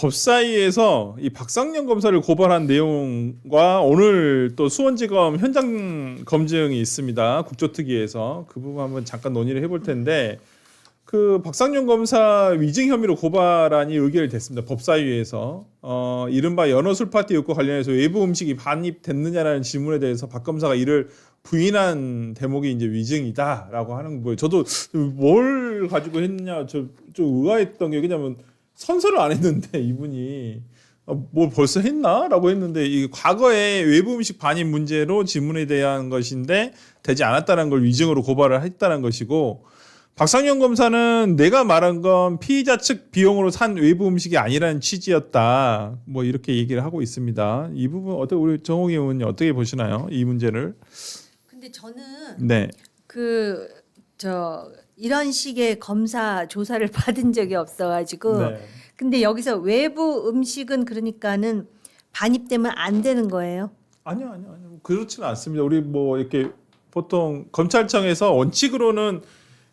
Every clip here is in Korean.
법사위에서 이 박상영 검사를 고발한 내용과 오늘 또 수원지검 현장 검증이 있습니다. 국조특위에서 그 부분 한번 잠깐 논의를 해볼 텐데 그 박상영 검사 위증 혐의로 고발안이 의결됐습니다. 법사위에서 이른바 연어 술 파티 의혹과 관련해서 외부 음식이 반입됐느냐라는 질문에 대해서 박 검사가 이를 부인한 대목이 이제 위증이다라고 하는 거예요. 저도 뭘 가지고 했냐 좀 의아했던 게 왜냐면 선서를 안 했는데 이분이 뭘 벌써 했나라고 했는데 이 과거에 외부 음식 반입 문제로 질문에 대한 것인데 되지 않았다는 걸 위증으로 고발을 했다는 것이고 박상영 검사는 내가 말한 건 피의자 측 비용으로 산 외부 음식이 아니라는 취지였다. 뭐 이렇게 얘기를 하고 있습니다. 이 부분 어떻게 우리 정홍희 의원님 어떻게 보시나요? 이 문제를? 근데 저는 네. 이런 식의 검사 조사를 받은 적이 없어가지고 네. 근데 여기서 외부 음식은 그러니까는 반입되면 안 되는 거예요. 아니요. 그렇지는 않습니다. 우리 뭐 이렇게 보통 검찰청에서 원칙으로는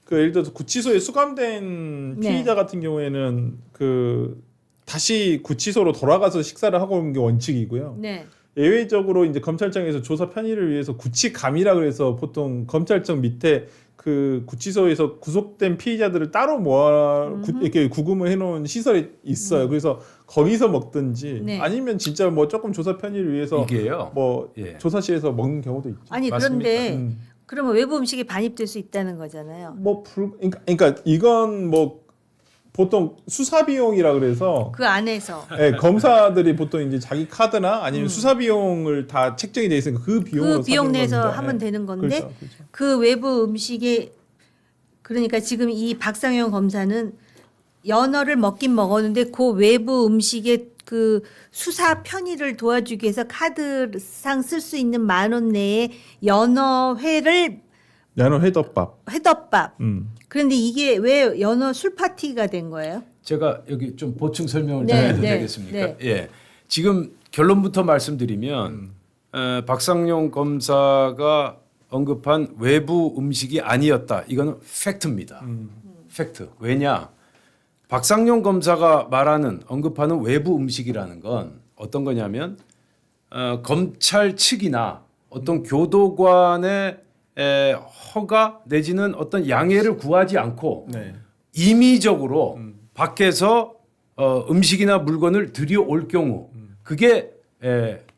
그 예를 들어서 구치소에 수감된 피의자 같은 경우에는 그 다시 구치소로 돌아가서 식사를 하고 오는 게 원칙이고요. 네. 예외적으로 이제 검찰청에서 조사 편의를 위해서 구치감이라 그래서 보통 검찰청 밑에 그 구치소에서 구속된 피의자들을 따로 모아 이렇게 구금을 해놓은 시설이 있어요. 그래서 거기서 먹든지 네. 아니면 진짜 뭐 조금 조사 편의를 위해서 이게요. 뭐 조사실에서 먹는 경우도 있죠. 아니 맞습니까? 그런데 그러면 외부 음식이 반입될 수 있다는 거잖아요. 그러니까 이건 뭐 보통 수사 비용이라 그래서 그 안에서 네, 검사들이 보통 이제 자기 카드나 아니면 수사 비용을 다 책정이 돼 있으니까 그 비용으로 그 비용 사는 내서 겁니다. 하면 네. 되는 건데 그렇죠. 그 외부 음식이 그러니까 지금 이 박상영 검사는 연어를 먹긴 먹었는데 그 외부 음식의 그 수사 편의를 도와주기 위해서 카드상 쓸 수 있는 10,000원 내에 연어회를 연어 회덮밥. 그런데 이게 왜 연어 술 파티가 된 거예요? 제가 여기 좀 보충 설명을 네, 좀 해도 네, 되겠습니까? 네. 예. 지금 결론부터 말씀드리면 박상용 검사가 언급한 외부 음식이 아니었다. 이거는 팩트입니다. 팩트. 왜냐? 박상용 검사가 언급하는 외부 음식이라는 건 어떤 거냐면 검찰 측이나 어떤 교도관의 허가 내지는 어떤 양해를 구하지 않고 네. 임의적으로 밖에서 음식이나 물건을 들여올 경우 그게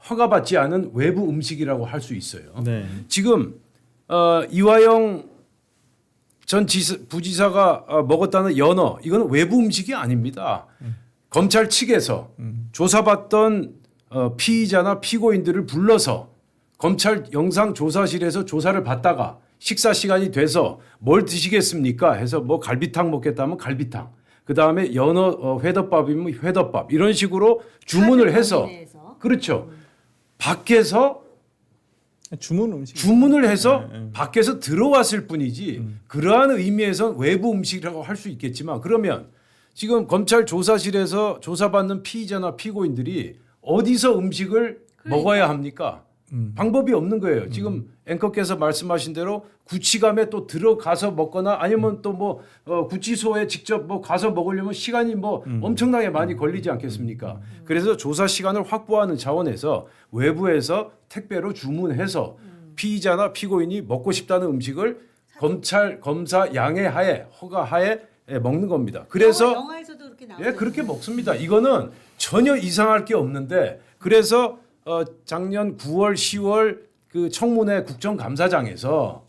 허가받지 않은 외부 음식이라고 할 수 있어요. 네. 지금 이화영 전 부지사가 먹었다는 연어 이거는 외부 음식이 아닙니다. 검찰 측에서 조사받던 피의자나 피고인들을 불러서 검찰 영상조사실에서 조사를 받다가 식사 시간이 돼서 뭘 드시겠습니까? 해서 뭐 갈비탕 먹겠다면 갈비탕. 그 다음에 연어 회덮밥이면 회덮밥 이런 식으로 주문을 해서 그렇죠. 밖에서 주문을 해서 밖에서 들어왔을 뿐이지 그러한 의미에선 외부 음식이라고 할 수 있겠지만 그러면 지금 검찰 조사실에서 조사받는 피의자나 피고인들이 어디서 음식을 먹어야 합니까? 방법이 없는 거예요. 지금 앵커께서 말씀하신 대로 구치감에 또 들어가서 먹거나 아니면 또 뭐 구치소에 직접 뭐 가서 먹으려면 시간이 뭐 엄청나게 많이 걸리지 않겠습니까? 그래서 조사 시간을 확보하는 차원에서 외부에서 택배로 주문해서 피의자나 피고인이 먹고 싶다는 음식을 검찰 검사 양해하에 허가하에 먹는 겁니다. 그래서 영화에서도 그렇게 나오죠. 예, 그렇게 먹습니다. 이거는 전혀 이상할 게 없는데 그래서 작년 9월, 10월 그 청문회 국정감사장에서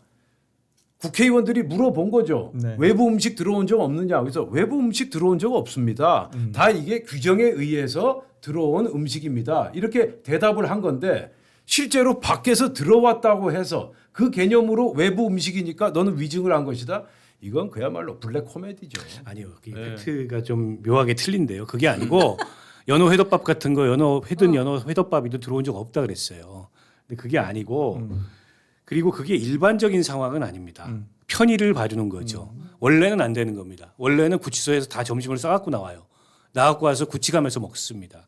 국회의원들이 물어본 거죠. 네. 외부 음식 들어온 적 없느냐. 그래서 외부 음식 들어온 적 없습니다. 다 이게 규정에 의해서 들어온 음식입니다. 이렇게 대답을 한 건데 실제로 밖에서 들어왔다고 해서 그 개념으로 외부 음식이니까 너는 위증을 한 것이다. 이건 그야말로 블랙 코미디죠. 아니요. 팩트가 좀 묘하게 틀린데요. 그게 아니고 연어 회덮밥 같은 거 연어 회덮밥이도 들어온 적 없다 그랬어요. 근데 그게 아니고 그리고 그게 일반적인 상황은 아닙니다. 편의를 봐주는 거죠. 원래는 안 되는 겁니다. 원래는 구치소에서 다 점심을 싸갖고 나와요. 나갖고 와서 구치감에서 먹습니다.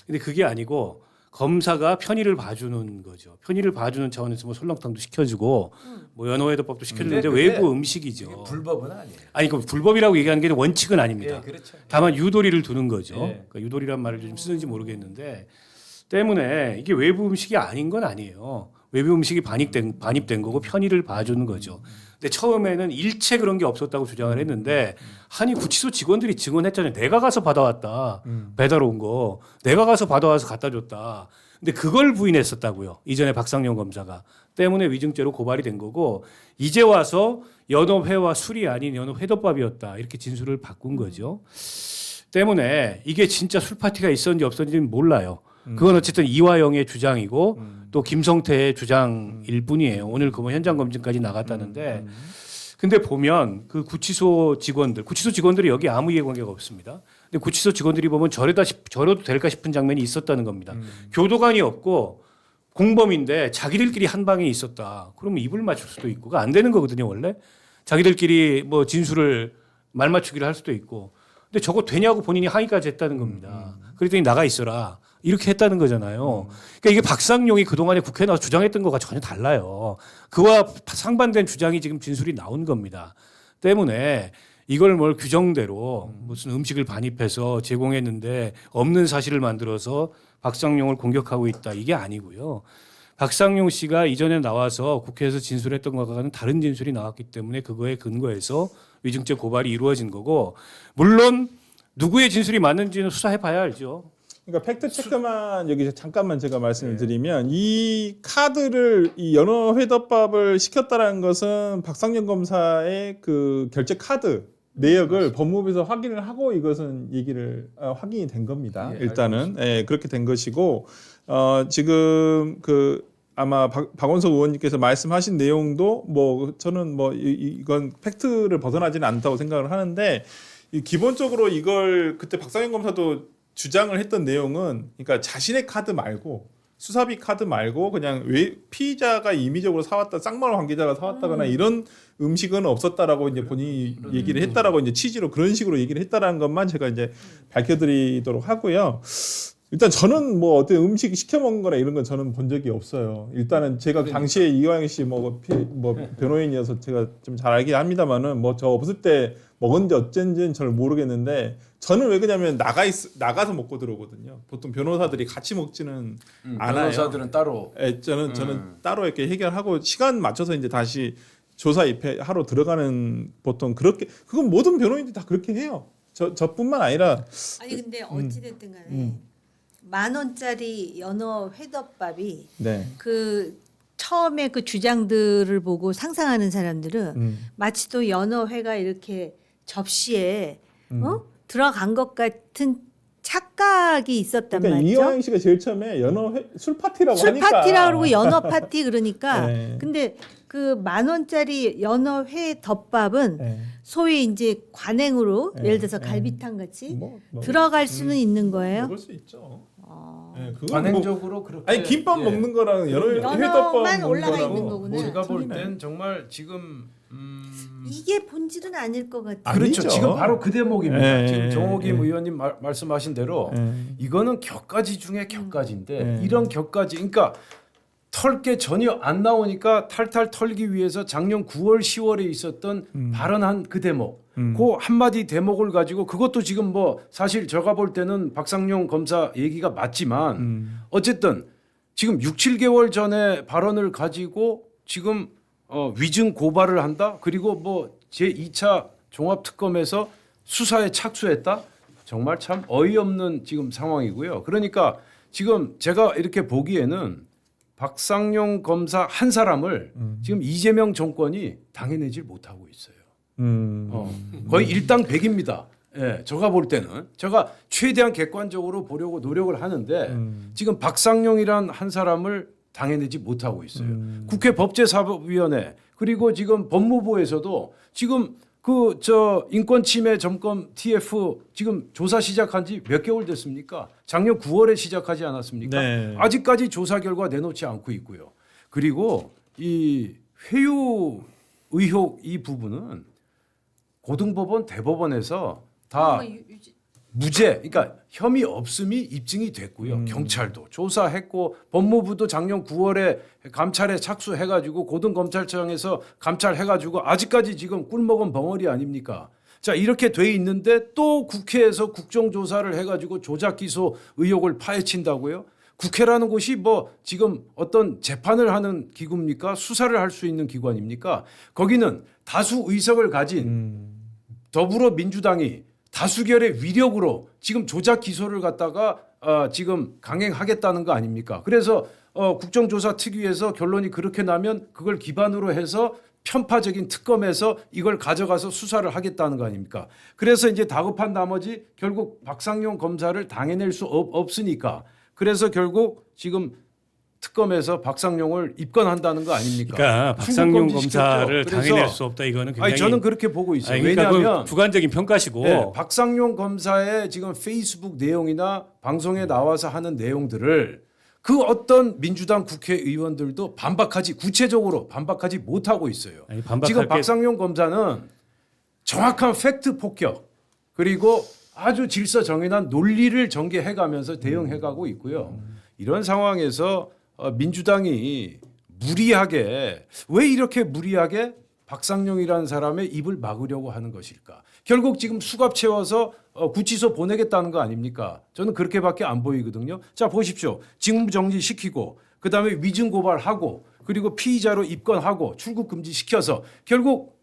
근데 그게 아니고 검사가 편의를 봐주는 거죠. 편의를 봐주는 차원에서 뭐 설렁탕도 시켜주고 뭐 연어회덮밥도 시켰는데 근데 외부 그게 음식이죠. 불법은 아니에요. 아니 그 불법이라고 얘기하는 게 원칙은 아닙니다. 예, 그렇죠. 다만 유도리를 두는 거죠. 예. 그러니까 유도리란 말을 좀 쓰는지 모르겠는데 때문에 이게 외부 음식이 아닌 건 아니에요. 외부 음식이 반입된 거고 편의를 봐주는 거죠. 근데 처음에는 일체 그런 게 없었다고 주장을 했는데 한이 구치소 직원들이 증언했잖아요. 내가 가서 받아왔다. 배달 온 거. 내가 가서 받아와서 갖다 줬다. 근데 그걸 부인했었다고요. 이전에 박상용 검사가. 때문에 위증죄로 고발이 된 거고 이제 와서 연어회와 술이 아닌 연어회덮밥이었다. 이렇게 진술을 바꾼 거죠. 때문에 이게 진짜 술 파티가 있었는지 없었는지는 몰라요. 그건 어쨌든 이화영의 주장이고 또 김성태의 주장일 뿐이에요. 오늘 그 뭐 현장 검증까지 나갔다는데 근데 보면 그 구치소 직원들이 여기 아무 이해관계가 없습니다. 근데 구치소 직원들이 보면 저래도 될까 싶은 장면이 있었다는 겁니다. 교도관이 없고 공범인데 자기들끼리 한 방에 있었다. 그러면 입을 맞출 수도 있고 그거 안 되는 거거든요 원래. 자기들끼리 뭐 진술을 말 맞추기를 할 수도 있고. 근데 저거 되냐고 본인이 항의까지 했다는 겁니다. 그랬더니 나가 있어라. 이렇게 했다는 거잖아요. 그러니까 이게 박상용이 그동안에 국회에 나와서 주장했던 거가 전혀 달라요. 그와 상반된 주장이 지금 진술이 나온 겁니다. 때문에 이걸 뭘 규정대로 무슨 음식을 반입해서 제공했는데 없는 사실을 만들어서 박상용을 공격하고 있다. 이게 아니고요. 박상용 씨가 이전에 나와서 국회에서 진술했던 것과는 다른 진술이 나왔기 때문에 그거에 근거해서 위증죄 고발이 이루어진 거고 물론 누구의 진술이 맞는지는 수사해봐야 알죠. 그러니까 팩트 체크만 여기서 잠깐만 제가 말씀을 드리면 이 카드를 이 연어회덮밥을 시켰다라는 것은 박상영 검사의 그 결제 카드 내역을 법무부에서 확인을 하고 이것은 얘기를 확인이 된 겁니다. 예, 일단은 그렇게 된 것이고 지금 그 아마 박원석 의원님께서 말씀하신 내용도 뭐 저는 뭐 이건 팩트를 벗어나지는 않다고 생각을 하는데 기본적으로 이걸 그때 박상영 검사도 주장을 했던 내용은 그러니까 자신의 카드 말고 수사비 카드 말고 그냥 피의자가 임의적으로 사왔다 쌍방울 관계자가 사왔다거나 이런 음식은 없었다라고 이제 본인이 얘기를 했다라고 이제 취지로 그런 식으로 얘기를 했다라는 것만 제가 이제 밝혀드리도록 하고요. 일단 저는 뭐 어떤 음식 시켜 먹은 거나 이런 건 저는 본 적이 없어요. 일단은 제가 당시에 이화영 씨 뭐 변호인이어서 제가 좀 잘 알긴 합니다만은 뭐 저 없을 때 먹은지 어쩐지는 잘 모르겠는데 저는 왜 그러냐면 나가서 먹고 들어오거든요. 보통 변호사들이 같이 먹지는 않아요. 변호사들은 따로. 저는 따로 이렇게 해결하고 시간 맞춰서 이제 다시 조사 입회하러 들어가는 보통 그렇게 그건 모든 변호인들이 다 그렇게 해요. 저뿐만 아니라 아니 근데 어찌 됐든 간에 10,000원짜리 연어 회덮밥이 네. 그 처음에 그 주장들을 보고 상상하는 사람들은 마치 또 연어회가 이렇게 접시에 들어간 것 같은 착각이 있었단 그러니까 말이죠. 이화영 씨가 제일 처음에 연어 술 파티라고 술 하니까 파티라고 그러고 연어 파티 그러니까 네. 근데 그 10,000원짜리 연어회 덮밥은 네. 소위 이제 관행으로 네. 예를 들어서 네. 갈비탕 같이 뭐, 들어갈 수는 있는 거예요. 먹을 수 있죠. 네, 그건 관행적으로 그렇게. 아니 김밥 예. 먹는 거랑 연어만 회덮밥 먹는 올라가 거랑 있는 거구나. 제가 볼 틀리네. 땐 정말 지금 이게 본질은 아닐 것 같아요. 그렇죠. 아니죠. 지금 바로 그 대목입니다. 예, 지금 예, 정호김 예. 의원님 말씀하신 대로 이거는 격가지 중에 격가지인데 예. 이런 격가지, 그러니까 털 게 전혀 안 나오니까 탈탈 털기 위해서 작년 9월, 10월에 있었던 발언한 그 대목, 그 한마디 대목을 가지고 그것도 지금 뭐 사실 제가 볼 때는 박상용 검사 얘기가 맞지만 어쨌든 지금 6, 7개월 전에 발언을 가지고 지금 위증 고발을 한다. 그리고 뭐 제2차 종합특검에서 수사에 착수했다. 정말 참 어이없는 지금 상황이고요. 그러니까 지금 제가 이렇게 보기에는 박상용 검사 한 사람을 지금 이재명 정권이 당해내질 못하고 있어요. 거의 일당백입니다. 예, 제가 볼 때는 제가 최대한 객관적으로 보려고 노력을 하는데 지금 박상용이란 한 사람을 당해내지 못하고 있어요. 국회 법제사법위원회 그리고 지금 법무부에서도 지금 그 인권침해 점검 TF 지금 조사 시작한 지 몇 개월 됐습니까? 작년 9월에 시작하지 않았습니까? 네. 아직까지 조사 결과 내놓지 않고 있고요. 그리고 이 회유 의혹 이 부분은 고등법원, 대법원에서 다 무죄, 그러니까 혐의 없음이 입증이 됐고요. 경찰도 조사했고 법무부도 작년 9월에 감찰에 착수해가지고 고등검찰청에서 감찰해가지고 아직까지 지금 꿀먹은 벙어리 아닙니까? 자 이렇게 돼 있는데 또 국회에서 국정조사를 해가지고 조작기소 의혹을 파헤친다고요? 국회라는 곳이 뭐 지금 어떤 재판을 하는 기구입니까? 수사를 할 수 있는 기관입니까? 거기는 다수 의석을 가진 더불어민주당이 다수결의 위력으로 지금 조작 기소를 갖다가 지금 강행하겠다는 거 아닙니까? 그래서 국정조사 특위에서 결론이 그렇게 나면 그걸 기반으로 해서 편파적인 특검에서 이걸 가져가서 수사를 하겠다는 거 아닙니까? 그래서 이제 다급한 나머지 결국 박상용 검사를 당해낼 수 없으니까 그래서 결국 지금 특검에서 박상용을 입건한다는 거 아닙니까? 그러니까 박상용 출국금지 검사를 시켰죠. 당해낼 그래서 수 없다 이거는 굉장히 아니 저는 그렇게 보고 있어요. 아니, 그러니까 왜냐하면 그 주관적인 평가시고 네, 박상용 검사의 지금 페이스북 내용이나 방송에 나와서 하는 내용들을 그 어떤 민주당 국회의원들도 구체적으로 반박하지 못하고 있어요. 아니, 반박할 지금 게- 박상용 검사는 정확한 팩트 폭격 그리고 아주 질서 정연한 논리를 전개해가면서 대응해가고 있고요. 이런 상황에서 민주당이 무리하게 왜 이렇게 무리하게 박상용이라는 사람의 입을 막으려고 하는 것일까? 결국 지금 수갑 채워서 구치소 보내겠다는 거 아닙니까? 저는 그렇게밖에 안 보이거든요. 자 보십시오. 직무정지 시키고 그다음에 위증 고발하고 그리고 피의자로 입건하고 출국 금지 시켜서 결국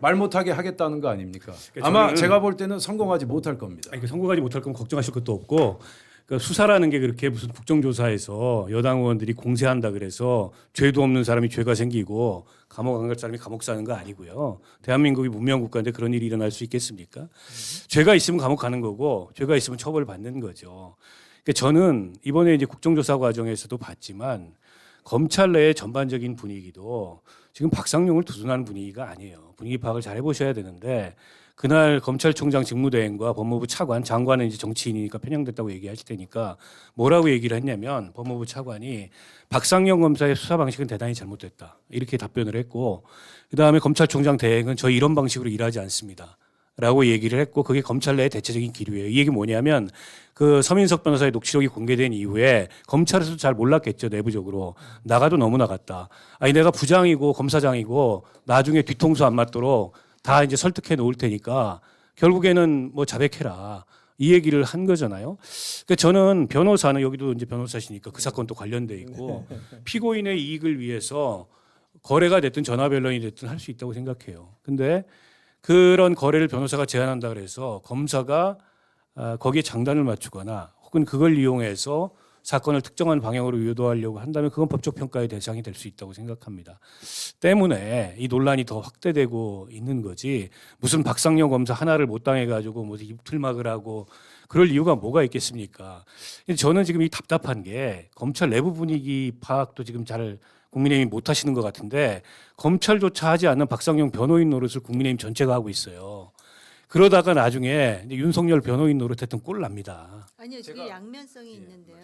말 못하게 하겠다는 거 아닙니까? 그러니까 아마 저는- 제가 볼 때는 성공하지 못할 겁니다. 아니, 성공하지 못할 거면 걱정하실 것도 없고 그러니까 수사라는 게 그렇게 무슨 국정조사에서 여당 의원들이 공세한다 그래서 죄도 없는 사람이 죄가 생기고 감옥 안 갈 사람이 감옥 사는 거 아니고요. 대한민국이 문명 국가인데 그런 일이 일어날 수 있겠습니까? 죄가 있으면 감옥 가는 거고 죄가 있으면 처벌을 받는 거죠. 그러니까 저는 이번에 이제 국정조사 과정에서도 봤지만 검찰 내의 전반적인 분위기도 지금 박상용을 두둔하는 분위기가 아니에요. 분위기 파악을 잘 해보셔야 되는데 그날 검찰총장 직무대행과 법무부 차관, 장관은 이제 정치인이니까 편향됐다고 얘기하실 테니까 뭐라고 얘기를 했냐면 법무부 차관이 박상용 검사의 수사 방식은 대단히 잘못됐다. 이렇게 답변을 했고 그다음에 검찰총장 대행은 저희 이런 방식으로 일하지 않습니다. 라고 얘기를 했고 그게 검찰 내의 대체적인 기류예요. 이 얘기 뭐냐면 그 서민석 변호사의 녹취록이 공개된 이후에 검찰에서도 잘 몰랐겠죠. 내부적으로. 나가도 너무 나갔다. 아니 내가 부장이고 검사장이고 나중에 뒤통수 안 맞도록 다 이제 설득해 놓을 테니까 결국에는 뭐 자백해라. 이 얘기를 한 거잖아요. 그러니까 저는 변호사는 여기도 이제 변호사시니까 그 사건도 관련돼 있고 피고인의 이익을 위해서 거래가 됐든 전화변론이 됐든 할 수 있다고 생각해요. 근데 그런 거래를 변호사가 제안한다 그래서 검사가 거기에 장단을 맞추거나 혹은 그걸 이용해서 사건을 특정한 방향으로 유도하려고 한다면 그건 법적 평가의 대상이 될 수 있다고 생각합니다. 때문에 이 논란이 더 확대되고 있는 거지 무슨 박상용 검사 하나를 못 당해가지고 뭐 입틀막을 하고 그럴 이유가 뭐가 있겠습니까? 저는 지금 이 답답한 게 검찰 내부 분위기 파악도 지금 잘 국민의힘이 못 하시는 것 같은데 검찰조차 하지 않는 박상용 변호인 노릇을 국민의힘 전체가 하고 있어요. 그러다가 나중에 이제 윤석열 변호인 노릇했던 꼴 납니다. 아니요, 그게 제가- 양면성이 있는데요.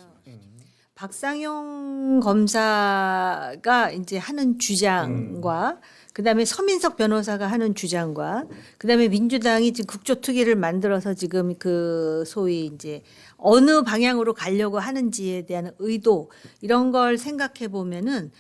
박상용 검사가 이제 하는 주장과 그다음에 서민석 변호사가 하는 주장과 그다음에 민주당이 지금 국조특위를 만들어서 지금 그 소위 이제 어느 방향으로 가려고 하는지에 대한 의도 이런 걸 생각해 보면은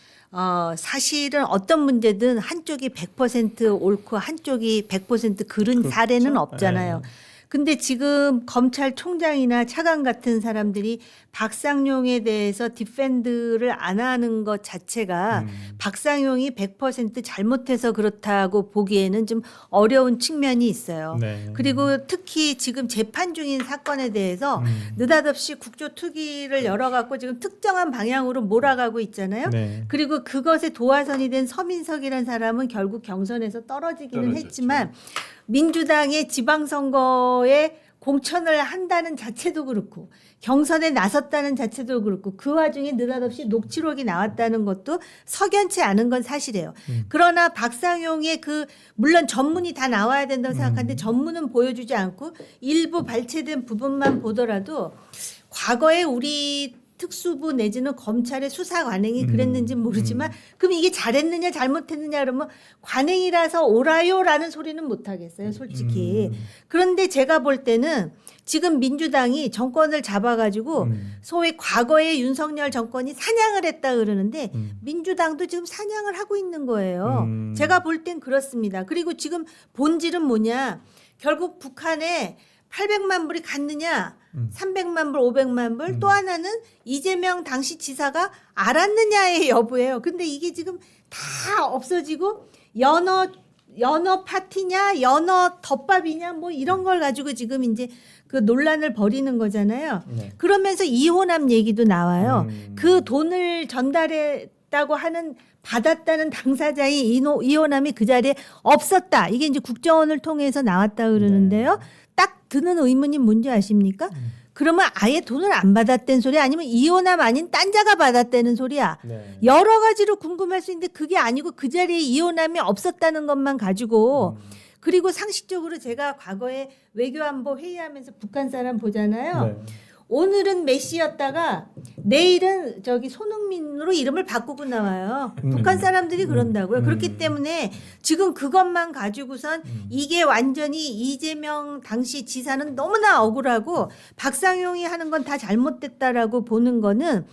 사실은 어떤 문제든 한쪽이 100% 옳고 한쪽이 100% 그른 사례는 없잖아요. 근데 지금 검찰총장이나 차관 같은 사람들이 박상용에 대해서 디펜드를 안 하는 것 자체가 박상용이 100% 잘못해서 그렇다고 보기에는 좀 어려운 측면이 있어요. 네. 그리고 특히 지금 재판 중인 사건에 대해서 느닷없이 국조특위를 열어갖고 지금 특정한 방향으로 몰아가고 있잖아요. 네. 그리고 그것에 도화선이 된 서민석이라는 사람은 결국 경선에서 떨어지기는 떨어졌죠. 했지만 민주당의 지방선거에 공천을 한다는 자체도 그렇고 경선에 나섰다는 자체도 그렇고 그 와중에 느닷없이 녹취록이 나왔다는 것도 석연치 않은 건 사실이에요. 그러나 박상용의 물론 전문이 다 나와야 된다고 생각하는데 전문은 보여주지 않고 일부 발췌된 부분만 보더라도 과거에 우리 특수부 내지는 검찰의 수사 관행이 그랬는지 모르지만 그럼 이게 잘했느냐 잘못했느냐 그러면 관행이라서 옳아요라는 소리는 못 하겠어요, 솔직히. 그런데 제가 볼 때는 지금 민주당이 정권을 잡아가지고 소위 과거의 윤석열 정권이 사냥을 했다 그러는데 민주당도 지금 사냥을 하고 있는 거예요. 제가 볼 땐 그렇습니다. 그리고 지금 본질은 뭐냐? 결국 북한에 800만 불이 갔느냐, 300만 불, 500만 불, 또 하나는 이재명 당시 지사가 알았느냐의 여부예요. 근데 이게 지금 다 없어지고 연어 파티냐, 연어 덮밥이냐, 뭐 이런 걸 가지고 지금 이제 그 논란을 벌이는 거잖아요. 네. 그러면서 이혼함 얘기도 나와요. 그 돈을 전달했다고 하는 받았다는 당사자의 이혼함이 그 자리에 없었다. 이게 이제 국정원을 통해서 나왔다 그러는데요. 딱 드는 의문이 뭔지 아십니까? 그러면 아예 돈을 안 받았다는 소리야? 아니면 이혼함 아닌 딴 자가 받았다는 소리야? 네. 여러 가지로 궁금할 수 있는데 그게 아니고 그 자리에 이혼함이 없었다는 것만 가지고 그리고 상식적으로 제가 과거에 외교안보 회의하면서 북한 사람 보잖아요. 네. 오늘은 메시였다가 내일은 저기 손흥민으로 이름을 바꾸고 나와요. 북한 사람들이 그런다고요. 그렇기 때문에 지금 그것만 가지고선 이게 완전히 이재명 당시 지사는 너무나 억울하고 박상용이 하는 건 다 잘못됐다라고 보는 거는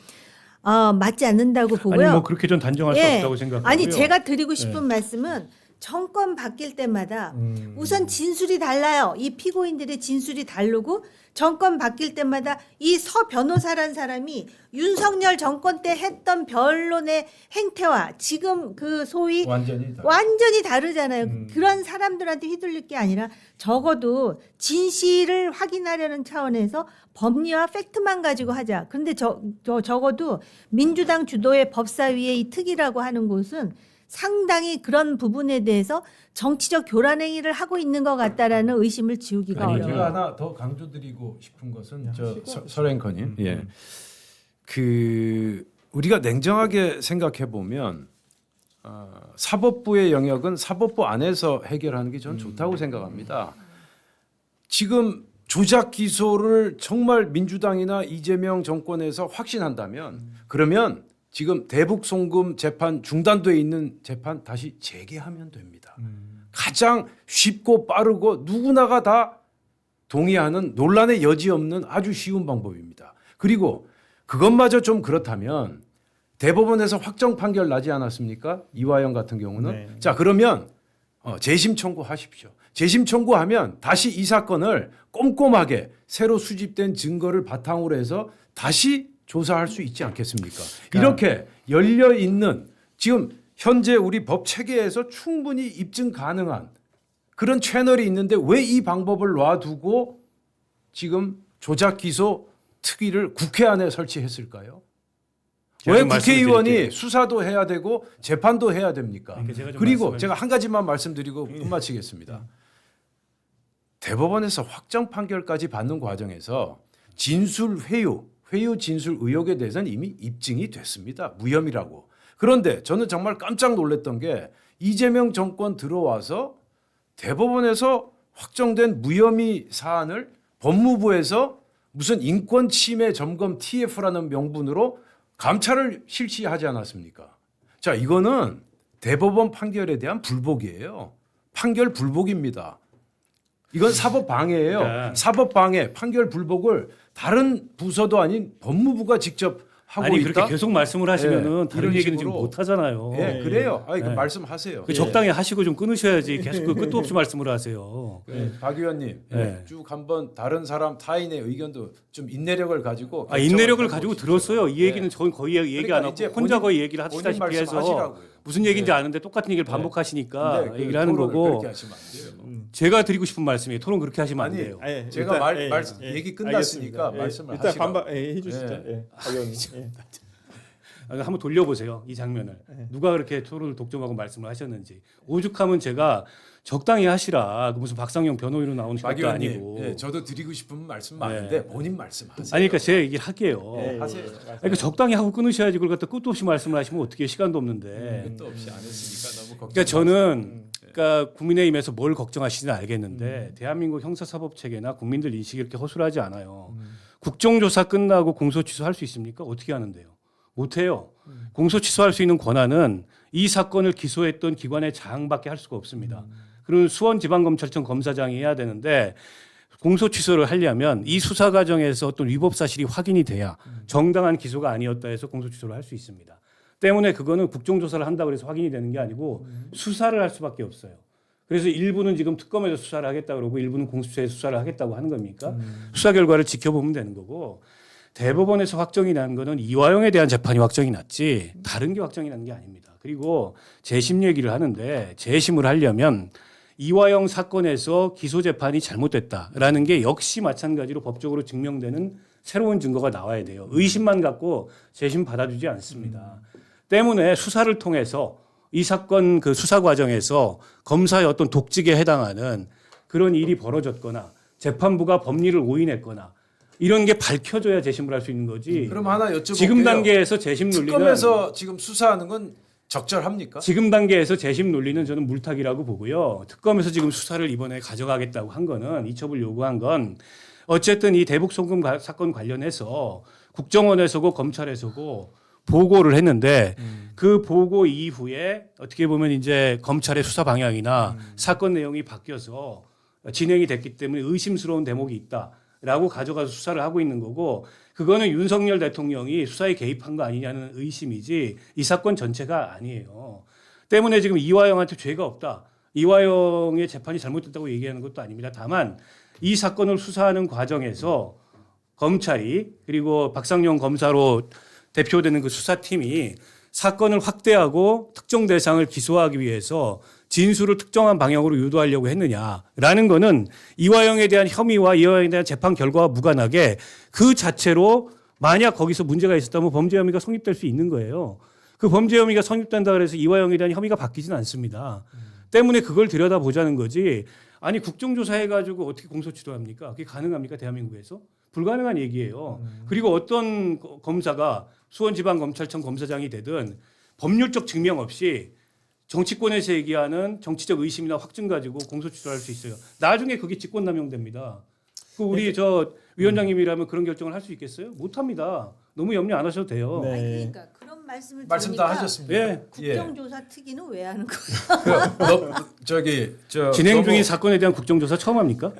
맞지 않는다고 보고요. 아니 뭐 그렇게 전 단정할 수 예. 없다고 생각하고요. 아니 제가 드리고 싶은 말씀은 정권 바뀔 때마다 우선 진술이 달라요. 이 피고인들의 진술이 다르고 정권 바뀔 때마다 이 서 변호사란 사람이 윤석열 정권 때 했던 변론의 행태와 지금 그 소위 완전히 다르잖아요. 그런 사람들한테 휘둘릴 게 아니라 적어도 진실을 확인하려는 차원에서 법리와 팩트만 가지고 하자. 그런데 적어도 민주당 주도의 법사위의 이 특위라고 하는 곳은 상당히 그런 부분에 대해서 정치적 교란 행위를 하고 있는 것 같다라는 의심을 지우기가 아니, 어려워요. 제가 하나 더 강조드리고 싶은 것은 서랭커님, 예, 그 우리가 냉정하게 생각해 보면 사법부의 영역은 사법부 안에서 해결하는 게 저는 좋다고 생각합니다. 지금 조작 기소를 정말 민주당이나 이재명 정권에서 확신한다면 그러면 지금 대북 송금 재판 중단돼 있는 재판 다시 재개하면 됩니다. 가장 쉽고 빠르고 누구나가 다 동의하는 논란의 여지 없는 아주 쉬운 방법입니다. 그리고 그것마저 좀 그렇다면 대법원에서 확정 판결 나지 않았습니까? 이화영 같은 경우는. 네. 자, 그러면 재심 청구하십시오. 재심 청구하면 다시 이 사건을 꼼꼼하게 새로 수집된 증거를 바탕으로 해서 다시 조사할 수 있지 않겠습니까? 이렇게 열려 있는 지금 현재 우리 법 체계에서 충분히 입증 가능한 그런 채널이 있는데 왜 이 방법을 놔두고 지금 조작 기소 특위를 국회 안에 설치했을까요? 제가 왜 좀 말씀을 국회의원이 드릴게요. 수사도 해야 되고 재판도 해야 됩니까? 그러니까 제가 좀 그리고 말씀을- 제가 한 가지만 말씀드리고 끝마치겠습니다. 대법원에서 확정 판결까지 받는 과정에서 진술 회유 진술 의혹에 대해서는 이미 입증이 됐습니다. 무혐의라고. 그런데 저는 정말 깜짝 놀랐던 게 이재명 정권 들어와서 대법원에서 확정된 무혐의 사안을 법무부에서 무슨 인권 침해 점검 TF라는 명분으로 감찰을 실시하지 않았습니까? 자, 이거는 대법원 판결에 대한 불복이에요. 판결 불복입니다. 이건 사법 방해예요. 그러니까. 사법 방해, 판결 불복을 다른 부서도 아닌 법무부가 직접 하고 아니 있다. 그렇게 계속 말씀을 하시면은 예, 다른 이런 얘기는 식으로. 지금 못 하잖아요. 예, 그래요. 아니, 그 예. 말씀하세요. 그 적당히 하시고 좀 끊으셔야지 계속 그 끝도 없이 말씀을 하세요. 박 의원님 예. 쭉 한번 다른 사람 타인의 의견도 좀 인내력을 가지고 인내력을 결정을 가지고 해보십시오. 들었어요. 이 얘기는 예. 저는 거의 얘기 그러니까 안 하고 이제 혼자 본인- 거의 얘기를 본인 하시다시피 해서 말씀하시라고요. 무슨 얘기인지 예. 아는데 똑같은 얘기를 반복하시니까 근데 그 얘기를 하는 토론을 거고 그렇게 하시면 안 돼요. 제가 드리고 싶은 말씀이에요. 토론 그렇게 하시면 안 아니, 돼요. 예, 제가 얘기 끝났으니까 알겠습니다. 말씀을 일단 하시라고. 반박 해주시죠. 예. 박 의원님. 예. 한번 돌려보세요. 이 장면을. 누가 그렇게 토론을 독점하고 말씀을 하셨는지. 오죽하면 제가 적당히 하시라. 무슨 박상용 변호인으로 나오는 박 것도 의원님, 아니고. 예, 저도 드리고 싶은 말씀 많은데 본인 말씀하세요. 아니 그러니까 제 얘기를 할게요. 예, 하세요. 그러니까 적당히 하고 끊으셔야지 그걸 갖다 끝도 없이 말씀을 하시면 어떻게 시간도 없는데. 끝도 없이 안 했으니까 너무 걱정. 그러니까 저는 그러니까 국민의힘에서 뭘 걱정하시는지 알겠는데 대한민국 형사사법 체계나 국민들 인식이 이렇게 허술하지 않아요. 국정조사 끝나고 공소 취소할 수 있습니까? 어떻게 하는데요? 못해요. 공소 취소할 수 있는 권한은 이 사건을 기소했던 기관의 장밖에 할 수가 없습니다. 그럼 수원지방검찰청 검사장이 해야 되는데 공소 취소를 하려면 이 수사 과정에서 어떤 위법 사실이 확인이 돼야 정당한 기소가 아니었다 해서 공소 취소를 할 수 있습니다. 때문에 그거는 국정조사를 한다고 해서 확인이 되는 게 아니고 수사를 할 수밖에 없어요. 그래서 일부는 지금 특검에서 수사를 하겠다 그러고 일부는 공수처에서 수사를 하겠다고 하는 겁니까? 수사 결과를 지켜보면 되는 거고 대법원에서 확정이 난 거는 이화영에 대한 재판이 확정이 났지 다른 게 확정이 난 게 아닙니다. 그리고 재심 얘기를 하는데 재심을 하려면 이화영 사건에서 기소 재판이 잘못됐다라는 게 역시 마찬가지로 법적으로 증명되는 새로운 증거가 나와야 돼요. 의심만 갖고 재심 받아주지 않습니다. 때문에 수사를 통해서 이 사건 그 수사 과정에서 검사의 어떤 독직에 해당하는 그런 일이 벌어졌거나 재판부가 법리를 오인했거나 이런 게 밝혀져야 재심을 할 수 있는 거지. 그럼 하나 여쭤볼게요. 지금 단계에서 재심 논리는 특검에서 지금 수사하는 건 적절합니까? 지금 단계에서 재심 논리는 저는 물타기라고 보고요. 특검에서 지금 수사를 이번에 가져가겠다고 한 거는 이첩을 요구한 건 어쨌든 이 대북 송금 사건 관련해서 국정원에서고 검찰에서고 보고를 했는데 그 보고 이후에 어떻게 보면 이제 검찰의 수사 방향이나 사건 내용이 바뀌어서 진행이 됐기 때문에 의심스러운 대목이 있다라고 가져가서 수사를 하고 있는 거고 그거는 윤석열 대통령이 수사에 개입한 거 아니냐는 의심이지 이 사건 전체가 아니에요. 때문에 지금 이화영한테 죄가 없다. 이화영의 재판이 잘못됐다고 얘기하는 것도 아닙니다. 다만 이 사건을 수사하는 과정에서 검찰이 그리고 박상용 검사로 대표되는 그 수사팀이 사건을 확대하고 특정 대상을 기소하기 위해서 진술을 특정한 방향으로 유도하려고 했느냐라는 거는 이화영에 대한 혐의와 이화영에 대한 재판 결과와 무관하게 그 자체로 만약 거기서 문제가 있었다면 범죄 혐의가 성립될 수 있는 거예요. 그 범죄 혐의가 성립된다 그래서 이화영에 대한 혐의가 바뀌지는 않습니다. 때문에 그걸 들여다보자는 거지. 아니 국정조사 해가지고 어떻게 공소취소합니까? 그게 가능합니까? 대한민국에서? 불가능한 얘기예요. 그리고 어떤 검사가 수원지방검찰청 검사장이 되든 법률적 증명 없이 정치권에서 얘기하는 정치적 의심이나 확증 가지고 공소취소할 수 있어요. 나중에 그게 직권남용됩니다. 그 우리 저 위원장님이라면 그런 결정을 할 수 있겠어요? 못합니다. 너무 염려 안 하셔도 돼요. 네. 아니, 그러니까 그런 말씀을 말씀 들으니까 다 하셨습니다. 예. 국정조사 특위는 왜 하는 거예요? 진행 중인 사건에 대한 국정조사 처음 합니까?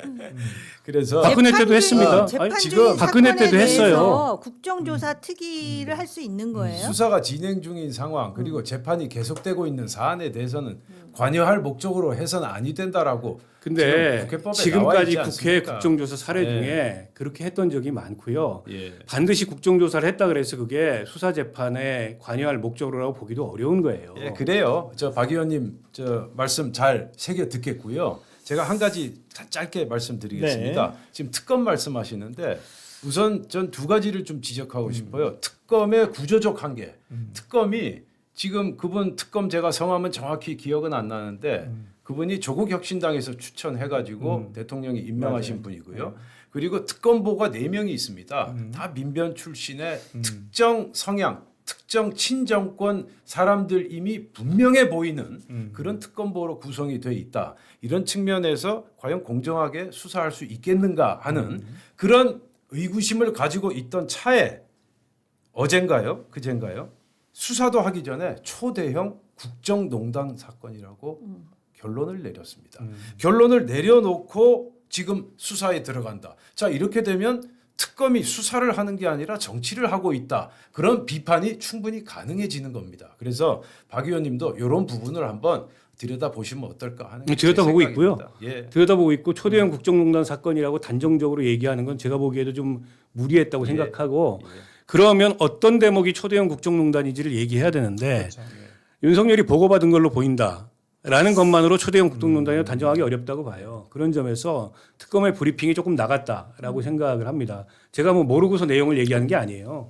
그래서 박근혜 때도 했습니다. 재판 아니, 중인 지금 박근혜 사건에 때도 했어요. 대해서 국정조사 특위를 할 수 있는 거예요? 수사가 진행 중인 상황 그리고 재판이 계속되고 있는 사안에 대해서는 관여할 목적으로 해서는 아니 된다라고 근데 지금 국회법에 나와 지금까지 있지 국회 않습니까? 국정조사 사례 예. 중에 그렇게 했던 적이 많고요. 예. 반드시 국정조사를 했다 그래서 그게 수사 재판에 관여할 목적으로라고 보기도 어려운 거예요. 예, 그래요. 저 박 의원님 저 말씀 잘 새겨 듣겠고요. 제가 한 가지 짧게 말씀드리겠습니다. 네. 지금 특검 말씀하시는데 우선 전 두 가지를 좀 지적하고 싶어요. 특검의 구조적 한계. 특검이 지금 그분 특검 제가 성함은 정확히 기억은 안 나는데 그분이 조국 혁신당에서 추천해가지고 대통령이 임명하신 맞아요. 분이고요. 그리고 특검보가 4명이 있습니다. 다 민변 출신의 특정 성향, 특정 친정권 사람들 이미 분명해 보이는 그런 특검보로 구성이 돼 있다. 이런 측면에서 과연 공정하게 수사할 수 있겠는가 하는 그런 의구심을 가지고 있던 차에 어젠가요? 그젠가요? 수사도 하기 전에 초대형 국정농단 사건이라고 결론을 내렸습니다. 결론을 내려놓고 지금 수사에 들어간다. 자, 이렇게 되면 특검이 수사를 하는 게 아니라 정치를 하고 있다. 그런 비판이 충분히 가능해지는 겁니다. 그래서 박 의원님도 이런 부분을 한번 들여다보시면 어떨까 하는 게 들여다보고 제 있고요. 생각입니다. 예. 들여다보고 있고 초대형 국정농단 사건이라고 단정적으로 얘기하는 건 제가 보기에도 좀 무리했다고 생각하고 그러면 어떤 대목이 초대형 국정농단인지를 얘기해야 되는데 그렇죠. 윤석열이 보고받은 걸로 보인다라는 것만으로 초대형 국정농단을 단정하기 어렵다고 봐요. 그런 점에서 특검의 브리핑이 조금 나갔다라고 생각을 합니다. 제가 뭐 모르고서 내용을 얘기하는 게 아니에요.